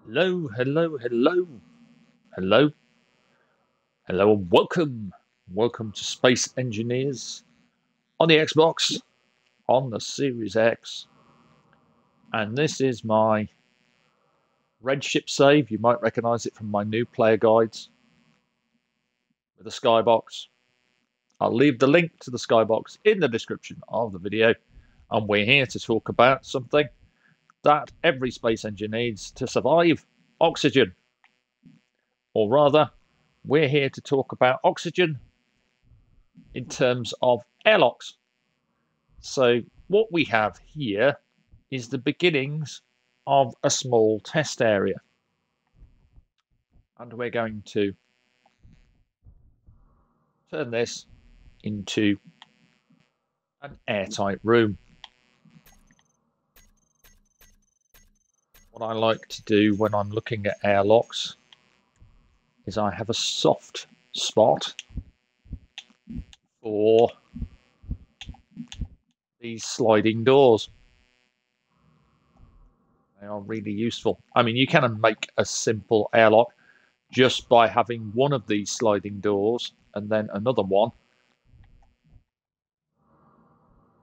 Hello, hello, hello, hello, hello, and welcome. Welcome to Space Engineers on the Xbox, on the Series X. And this is my red ship save. You might recognize it from my new player guides with a skybox. I'll leave the link to the skybox in the description of the video. And we're here to talk about something that every space engineer needs to survive: oxygen. Or rather, we're here to talk about oxygen in terms of airlocks. So what we have here is the beginnings of a small test area. And we're going to turn this into an airtight room. What I like to do when I'm looking at airlocks is I have a soft spot for these sliding doors. They are really useful. I mean, you can make a simple airlock just by having one of these sliding doors and then another one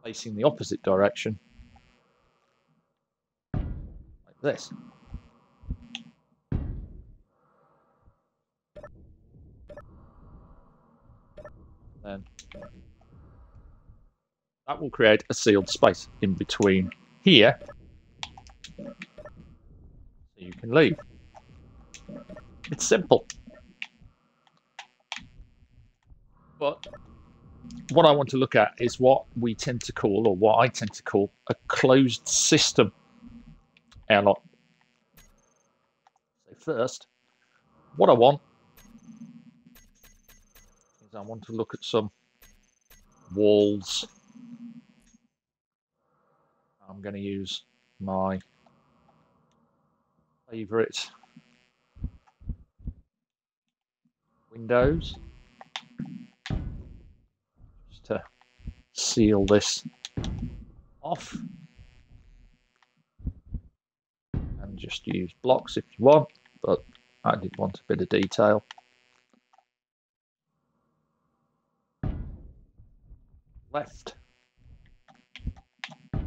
facing the opposite direction, like this. Then that will create a sealed space in between here, so you can leave. It's simple. But what I want to look at is what we tend to call, or what I tend to call, a closed system airlock. So first, what I want is I want to look at some walls. I'm going to use my favorite windows just to seal this off, and just use blocks if you want, but I did want a bit of detail. Left, pull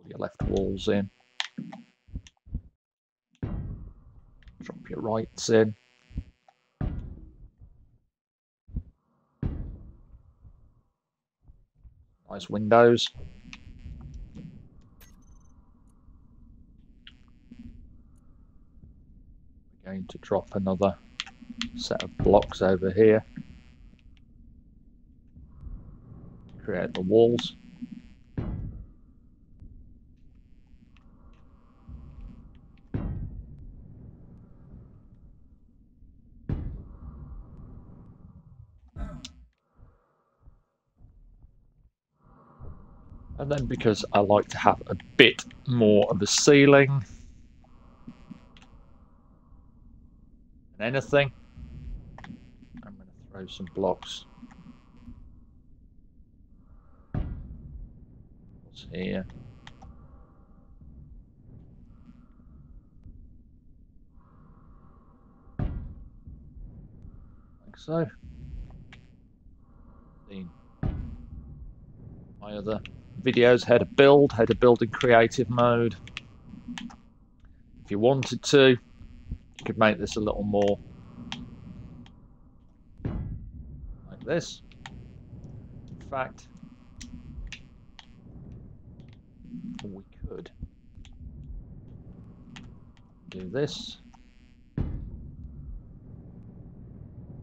your left walls in, drop your rights in. Nice windows. We're going to drop another set of blocks over here. Create the walls. And then, because I like to have a bit more of a ceiling than anything, I'm going to throw some blocks here. Like so. In my other videos, how to build in creative mode. If you wanted to, you could make this a little more like this. In fact, we could do this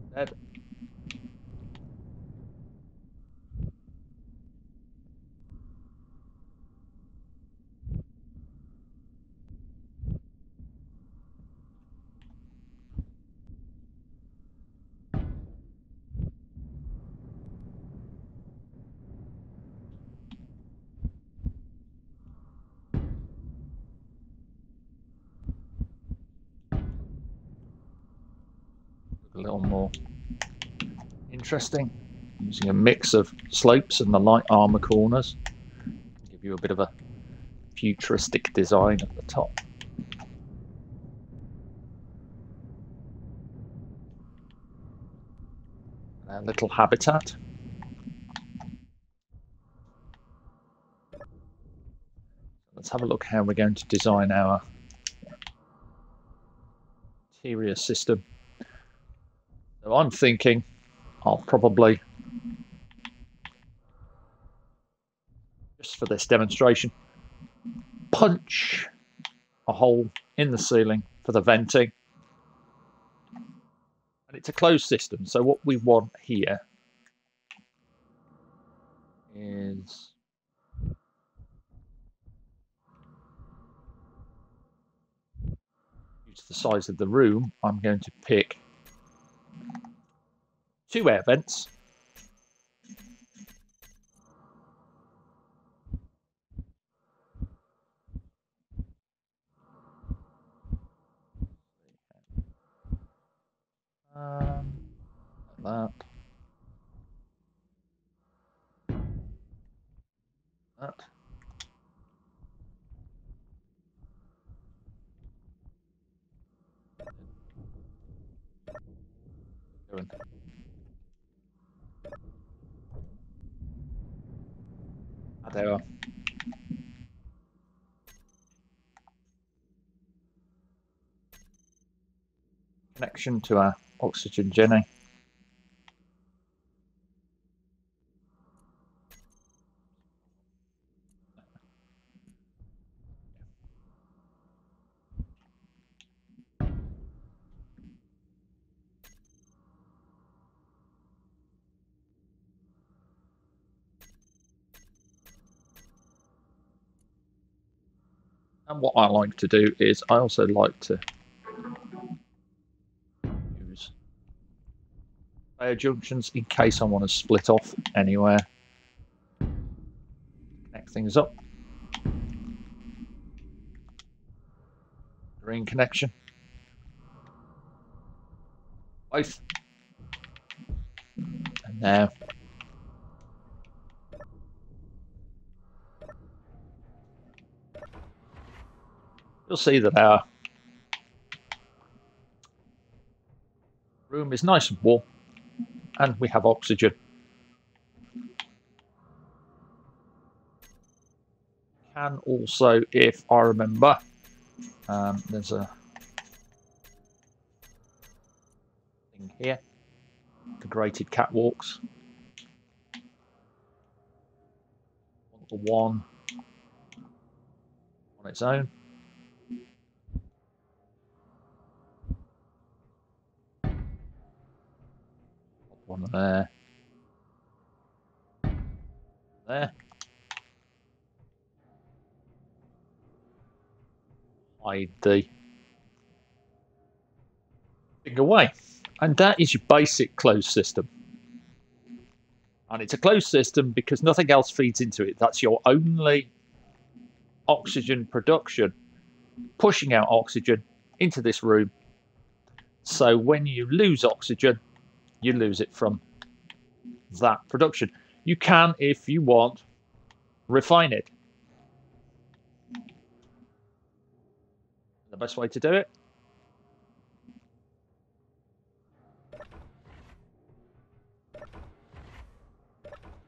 instead. A little more interesting, using a mix of slopes and the light armor corners. Give you a bit of a futuristic design at the top. a little habitat. Let's have a look how we're going to design our interior system. So I'm thinking I'll probably, just for this demonstration, punch a hole in the ceiling for the venting. And it's a closed system, so what we want here is due to the size of the room, I'm going to pick 2 air vents. Like that. That. Going. There we are. Connection to our oxygen jenny. And what I like to do is I also like to use conveyor junctions in case I want to split off anywhere. Connect things up. Green connection. Both. And now you'll see that our room is nice and warm and we have oxygen. Can also, if I remember, there's a thing here, integrated catwalks. The one on its own. One there. There. Hide the thing away. And that is your basic closed system. And it's a closed system because nothing else feeds into it. That's your only oxygen production, pushing out oxygen into this room. So when you lose oxygen, you lose it from that production. You can, if you want, refine it. The best way to do it?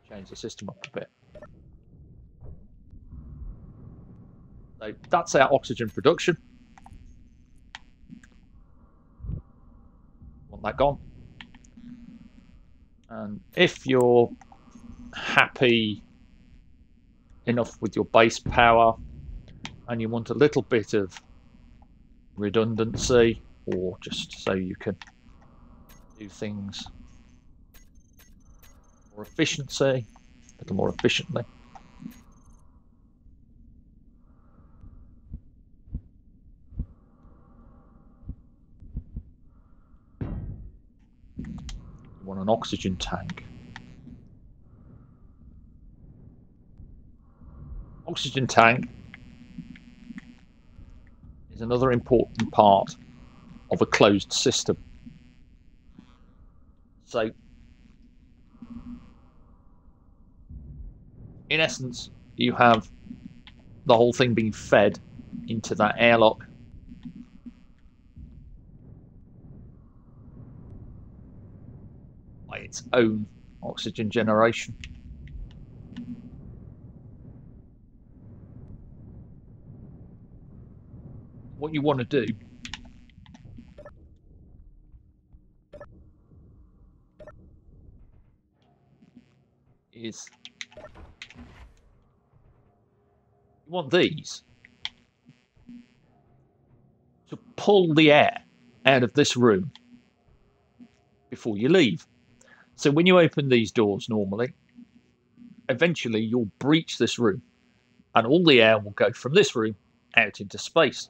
Change the system up a bit. So that's our oxygen production. Want that gone. And if you're happy enough with your base power and you want a little bit of redundancy, or just so you can do things more efficiency, a little more efficiently, you want an oxygen tank. Oxygen tank is another important part of a closed system. So, in essence, you have the whole thing being fed into that airlock. By its own oxygen generation. What you want to do is you want these to pull the air out of this room before you leave. So when you open these doors normally, eventually you'll breach this room and all the air will go from this room out into space.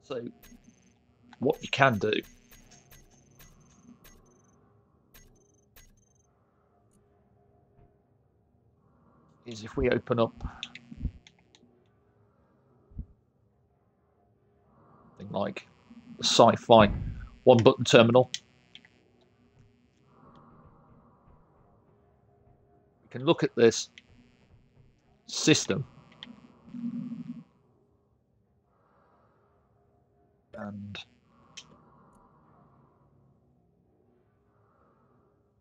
So what you can do is if we open up something like the Sci-Fi one-button terminal, we can look at this system and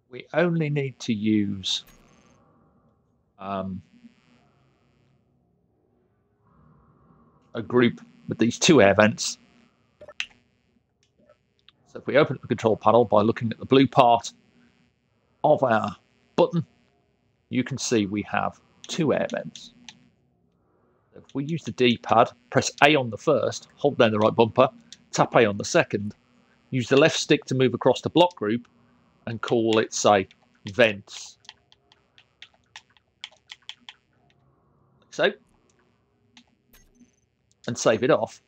we only need to use a group with these two air vents. So if we open up the control panel by looking at the blue part of our button, you can see we have two air vents. If we use the D-pad, press A on the first, hold down the right bumper, tap A on the second, use the left stick to move across the block group and call it, say, vents. Like so. And save it off.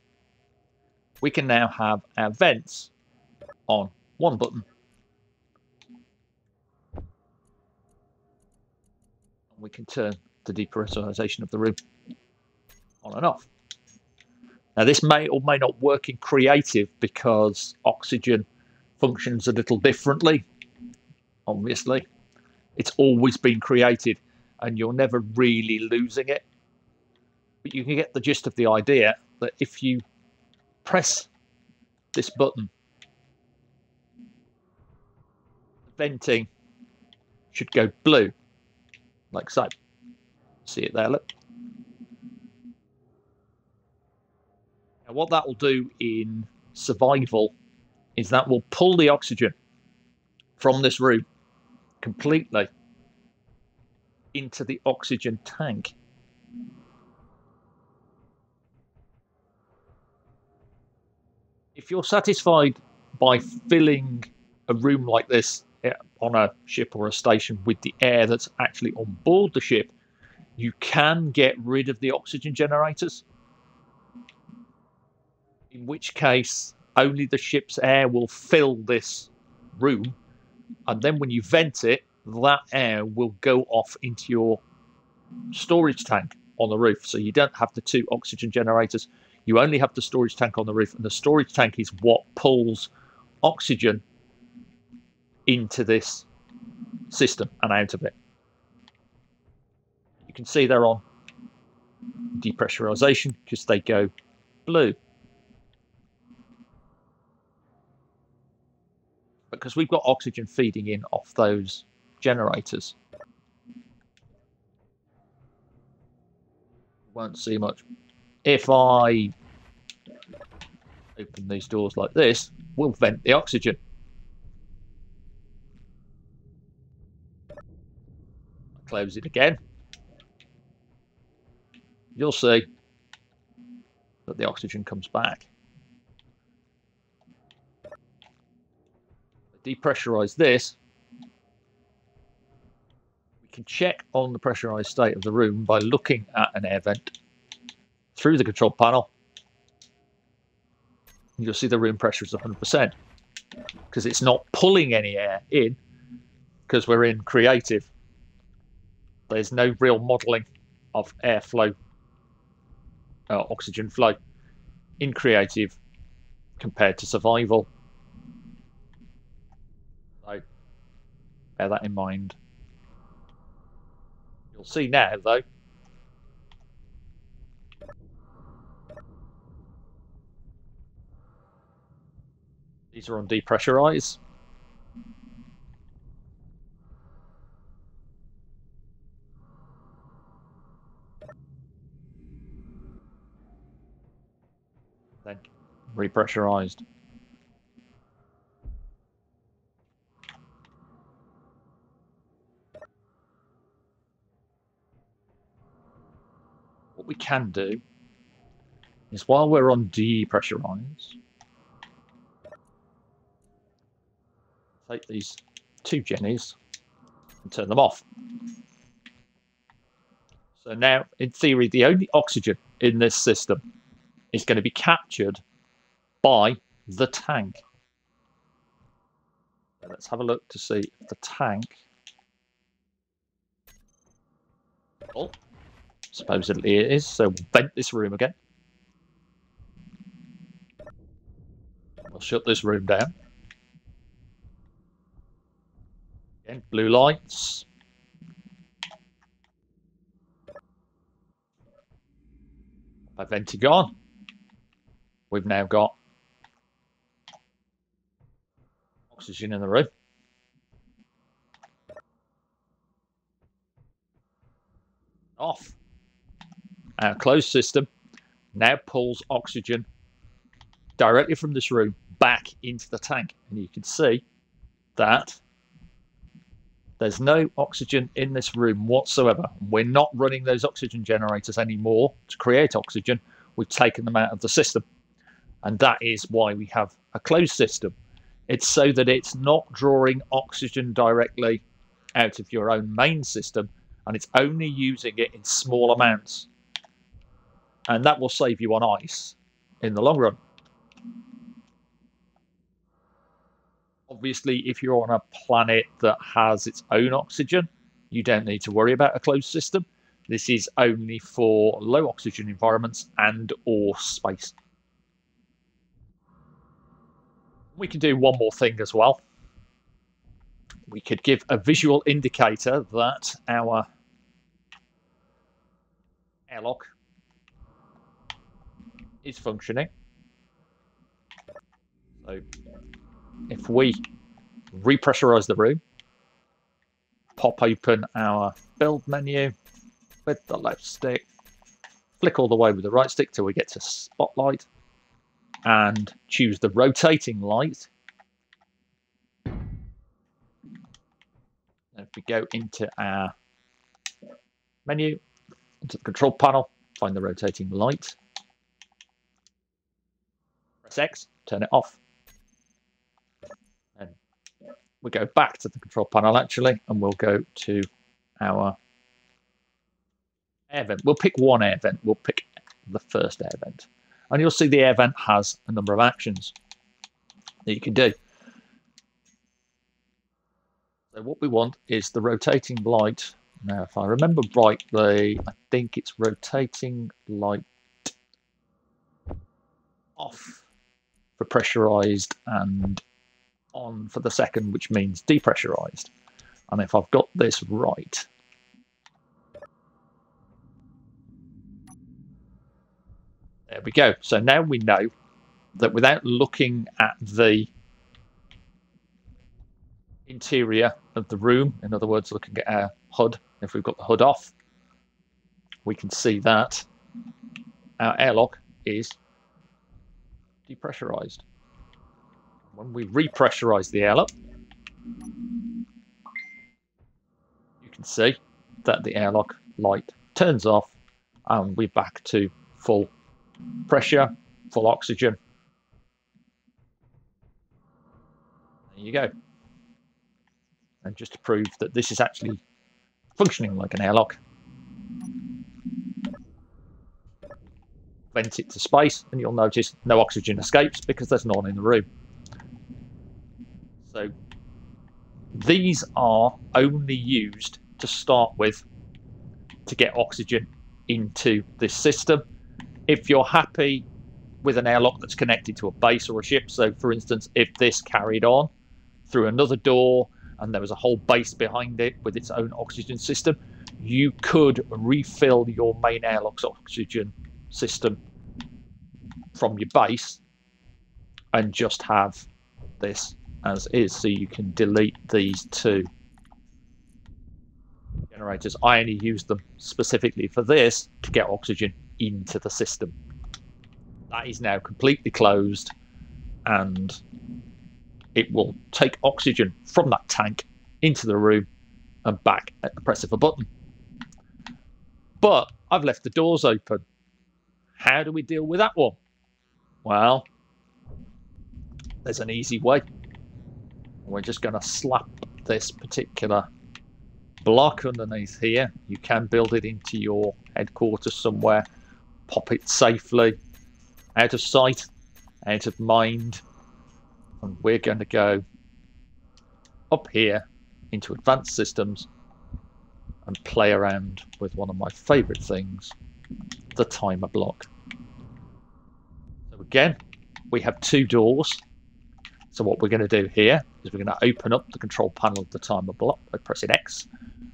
We can now have our vents on one button. We can turn the depressurization of the room on and off. Now this may or may not work in creative because oxygen functions a little differently. Obviously, it's always been created and you're never really losing it. But you can get the gist of the idea that if you press this button, venting should go blue, like so. See it there, look. Now what that will do in survival is that will pull the oxygen from this room completely into the oxygen tank. If you're satisfied by filling a room like this on a ship or a station with the air that's actually on board the ship, you can get rid of the oxygen generators. In which case, only the ship's air will fill this room, and then when you vent it, that air will go off into your storage tank on the roof. So you don't have the two oxygen generators. You only have the storage tank on the roof, and the storage tank is what pulls oxygen into this system and out of it. You can see they're on depressurization because they go blue. Because we've got oxygen feeding in off those generators. Won't see much. If I open these doors like this, we'll vent the oxygen. Close it again. You'll see that the oxygen comes back. Depressurize this. We can check on the pressurized state of the room by looking at an air vent through the control panel. You'll see the room pressure is 100% because it's not pulling any air in because we're in creative. There's no real modeling of airflow, oxygen flow in creative compared to survival. So bear that in mind. You'll see now though These are on depressurize. Then repressurized. What we can do is, while we're on depressurize, take these two jennies and turn them off. So now, in theory, the only oxygen in this system is going to be captured by the tank. So let's have a look to see if the tank... Oh, supposedly it is, so we'll vent this room again. We'll shut this room down. Again, blue lights. By venting gone, we've now got oxygen in the room. Off. Our closed system now pulls oxygen directly from this room back into the tank. And you can see that there's no oxygen in this room whatsoever. We're not running those oxygen generators anymore to create oxygen. We've taken them out of the system. And that is why we have a closed system. It's so that it's not drawing oxygen directly out of your own main system, and it's only using it in small amounts. And that will save you on ice in the long run. Obviously, if you're on a planet that has its own oxygen, you don't need to worry about a closed system. This is only for low oxygen environments and or space. We can do one more thing as well. We could give a visual indicator that our airlock is functioning. So if we repressurize the room, pop open our build menu with the left stick, flick all the way with the right stick till we get to spotlight, and choose the rotating light. If we go into our menu, into the control panel, find the rotating light, press X, turn it off. And we go back to the control panel actually, and we'll go to our air vent. We'll pick one air vent. We'll pick the first air vent. And you'll see the air vent has a number of actions that you can do. So what we want is the rotating light. Now, if I remember rightly, I think it's rotating light off for pressurized and on for the second, which means depressurized. And if I've got this right, there we go. So now we know that without looking at the interior of the room, in other words, looking at our HUD, if we've got the HUD off, we can see that our airlock is depressurized. When we repressurize the airlock, you can see that the airlock light turns off and we're back to full pressure, full oxygen. There you go. And just to prove that this is actually functioning like an airlock, vent it to space, and you'll notice no oxygen escapes because there's none in the room. So these are only used to start with to get oxygen into this system. If you're happy with an airlock that's connected to a base or a ship, so for instance, if this carried on through another door and there was a whole base behind it with its own oxygen system, you could refill your main airlock's oxygen system from your base and just have this as is, so you can delete these two generators. I only use them specifically for this to get oxygen into the system. That is now completely closed, and it will take oxygen from that tank into the room and back at the press of a button. But I've left the doors open. How do we deal with that one? Well, there's an easy way. We're just going to slap this particular block underneath here. You can build it into your headquarters somewhere. Pop it safely out of sight, out of mind. And we're going to go up here into advanced systems and play around with one of my favorite things, the timer block. So again, we have two doors. So what we're going to do here is we're going to open up the control panel of the timer block by pressing X.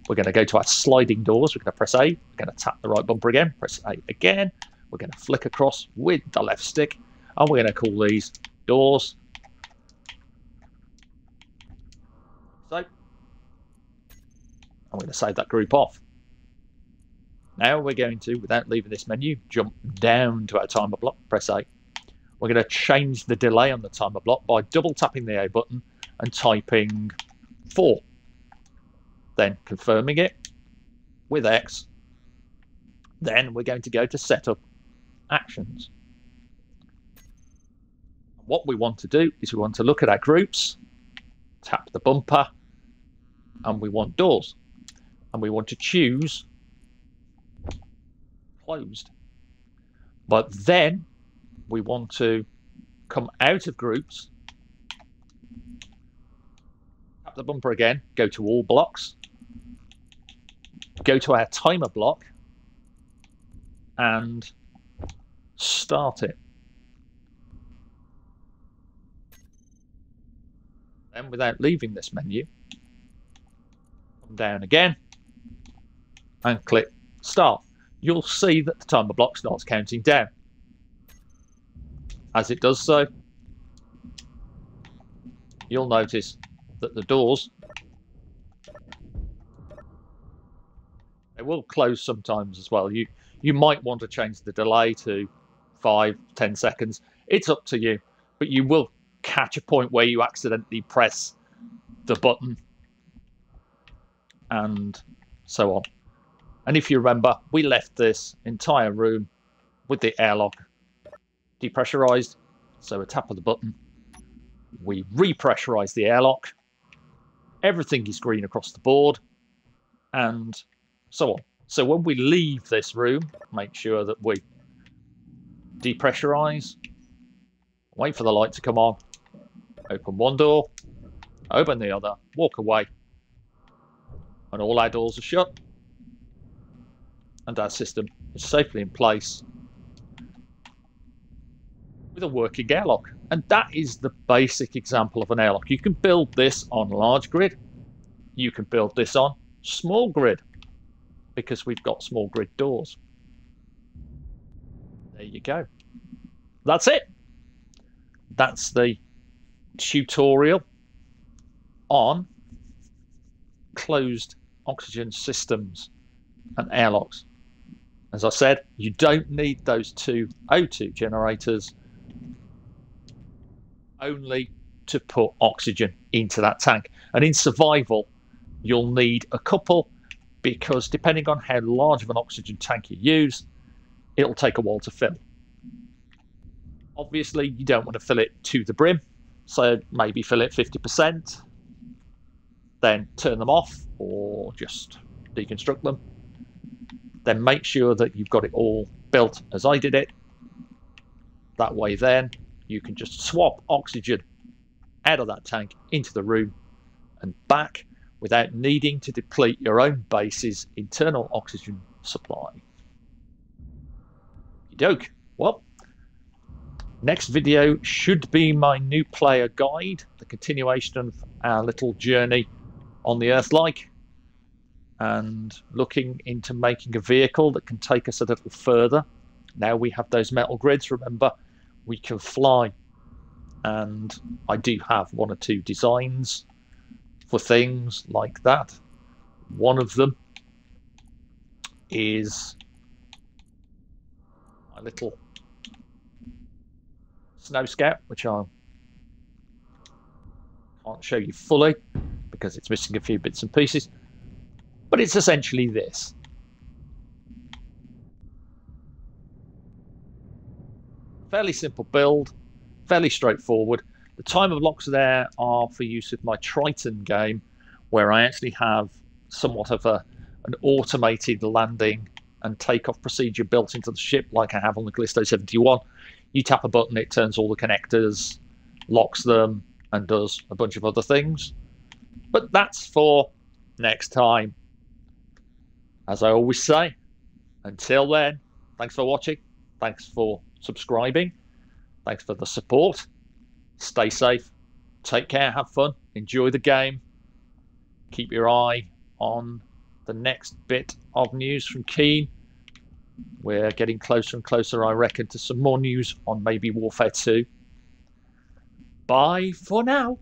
We're going to go to our sliding doors. We're going to press A. We're going to tap the right bumper again, press A again. We're going to flick across with the left stick, and we're going to call these doors. So I'm going to save that group off. Now we're going to, without leaving this menu, jump down to our timer block, press A. We're going to change the delay on the timer block by double tapping the A button and typing 4. Then confirming it with X. Then we're going to go to Setup Actions. What we want to do is we want to look at our groups, tap the bumper, and we want doors. And we want to choose closed. But then we want to come out of groups, tap the bumper again, go to all blocks, go to our timer block, and start it. Then, without leaving this menu, come down again and click Start. You'll see that the timer block starts counting down. As it does so, you'll notice that the doors, they will close sometimes as well. You might want to change the delay to 5-10 seconds. It's up to you, but you will catch a point where you accidentally press the button and so on. And if you remember, we left this entire room with the airlock depressurized. So a tap of the button, we repressurize the airlock. Everything is green across the board, and so on. So when we leave this room, make sure that we depressurize, wait for the light to come on, open one door, open the other, walk away, and all our doors are shut, and our system is safely in place with a working airlock. And that is the basic example of an airlock. You can build this on large grid. You can build this on small grid, because we've got small grid doors. There you go. That's it. That's the tutorial on closed oxygen systems and airlocks. As I said, you don't need those two O2 generators, only to put oxygen into that tank. And in survival, you'll need a couple, because depending on how large of an oxygen tank you use, it'll take a while to fill. Obviously, you don't want to fill it to the brim, so maybe fill it 50%, then turn them off or just deconstruct them. Then make sure that you've got it all built as I did it. That way then you can just swap oxygen out of that tank into the room and back without needing to deplete your own base's internal oxygen supply. Okey-doke. Well, next video should be my new player guide, the continuation of our little journey on the Earth-like, and looking into making a vehicle that can take us a little further. Now we have those metal grids, remember, we can fly and I do have one or two designs for things like that. One of them is my little Snow Scout, which I can't show you fully because it's missing a few bits and pieces, but it's essentially this. Fairly simple build, fairly straightforward. The time of locks there are for use with my Triton game, where I actually have somewhat of an automated landing and takeoff procedure built into the ship, like I have on the Callisto 71. You tap a button, it turns all the connectors, locks them, and does a bunch of other things. But that's for next time. As I always say, until then, thanks for watching, thanks for subscribing, thanks for the support. Stay safe, take care, have fun, enjoy the game. Keep your eye on the next bit of news from Keen. We're getting closer and closer, I reckon, to some more news on maybe Warfare 2. Bye for now.